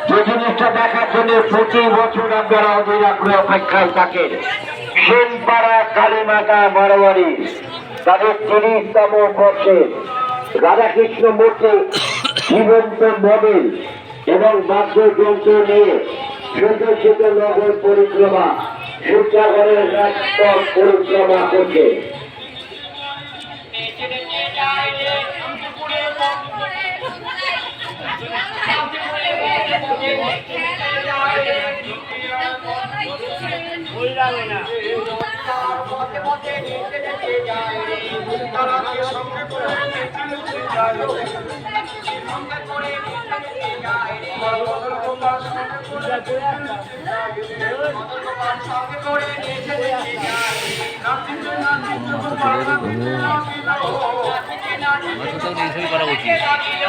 যে জিনিসটা দেখার জন্য 25 বছর আপনারা অধীর আগ্রহে অপেক্ষায় থাকেন। সেনপাড়া কালীমাতা বারোয়ারি তাদের 30তম বর্ষে রাধাকৃষ্ণ মূর্তি জীবন্ত মডেল এবং বাদ্যযন্ত্র নিয়ে সুদর্শিত নগর পরিক্রমা সূর্যাগরের রাজপথ পরিক্রমা করছে। করা উচিত আপনারা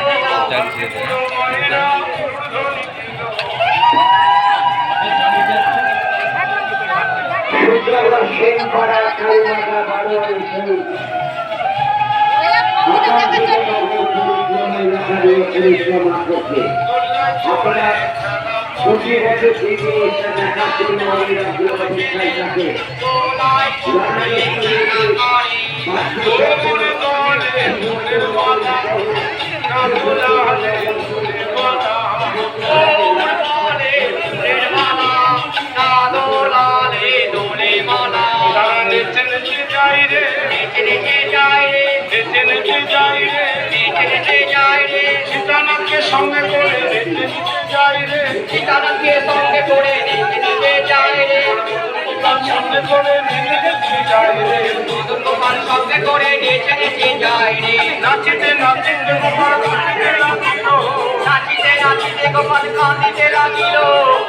25 বছর থেকে দেখার জন্য অপেক্ষায় থাকে। সীতানাথকে সঙ্গে করে যাই রে, সীতানাথকে সঙ্গে করে যাই রে, সঙ্গে করে যাই রে, তোমার সঙ্গে করে যাই রে, নাচিতে নাচিতে গোপাল কাঁদিতে লাগিল, নাচিতে নাচিতে গোপাল কাঁদিতে লাগিল,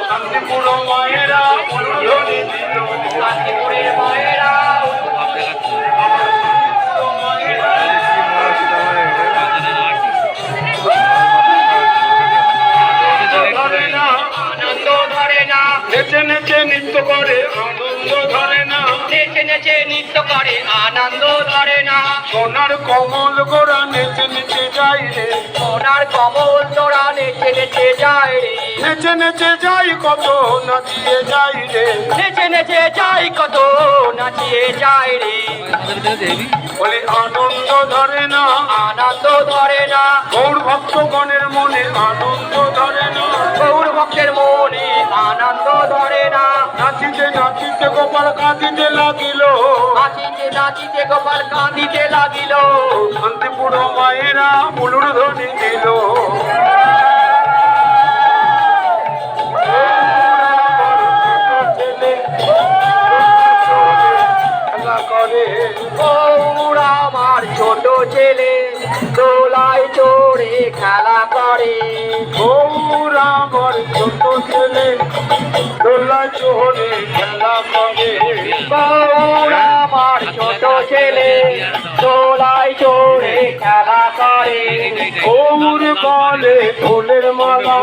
শান্তিপুর মায়েরা উলুধ্বনি দিল, শান্তিপুরের মায়েরা নেচে নেচে নৃত্য করে আনন্দ ধরে না, নেচে নেচে নৃত্য করে আনন্দ ধরে না, সোনার কমল গোড়া নেচে নেচে যাই রে, সোনার কমল তোরা নেচে নেচে যাই রে, নেচে নেচে যাই কত নাচিয়ে যাই রে, নেচে নেচে যাই কত নাচিয়ে যাই রে, বলে আনন্দ ধরে না, আনন্দ ধরে না, গৌর ভক্তগণের মনে আনন্দ ধরে না, গৌর ভক্তের মনে আনন্দ ধরে না, নাচিতে নাচিতে গোপাল কাঁদিতে লাগিল, নাচিতে নাচিতে গোপাল কাঁদিতে লাগিল, শান্তিপুর মায়েরা উলুর ধ্বনি দিল, করে আমার ছোট ছেলে দোলায় চড়ে খেলা করে, আমার ছোট ছেলে দোলায় চড়ে খেলা করে, আমার ছোট ছেলে দোলায় চড়ে খেলা করে, গৌর বলে ফুলের মালা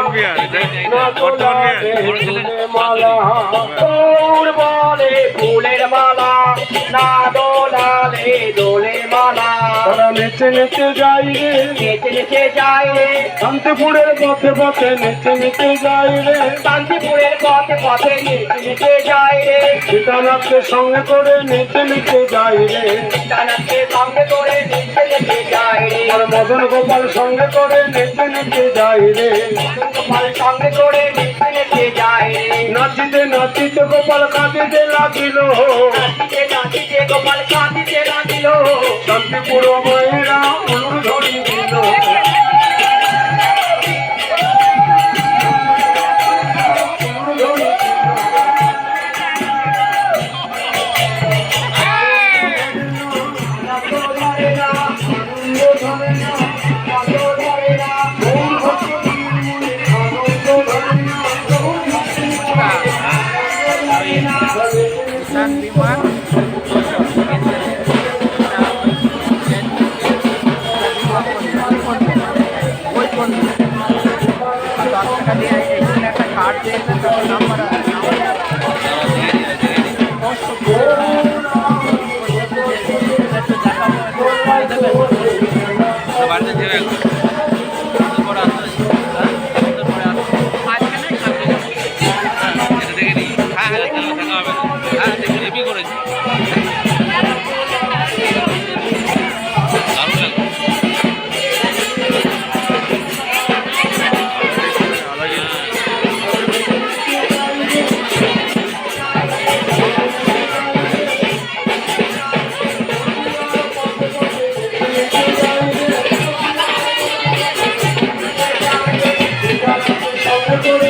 না গোলাপে ফুলের মালা, গৌর বলে ফুলের মালা না দোলালে দোলের মালা, তারা নেচে নেচে যাই রে, নেচে নেচে যাই রে, শান্তিপুরের পথে পথে নেচে নেচে যাই রে, শান্তিপুরের পথে পথে নেচে নেচে যাই রে, সীতানাথকে সঙ্গে করে নেচে নেচে যাই রে, সীতানাথকে সঙ্গে করে নেচে নেচে যাই রে, আর মদন গোপাল সঙ্গে করে নেচে নেচে যাই রে, মদন গোপাল সঙ্গে করে নেচে নেচে যাই রে, নাচিতে নাচিতে গোপাল কাঁদিতে লাগিল, নাচিতে নাচিতে গোপাল কাঁদিতে লাগিল, শান্তিপুর মায়েরা উলুর ধ্বনি দিল, বাড়িতে করে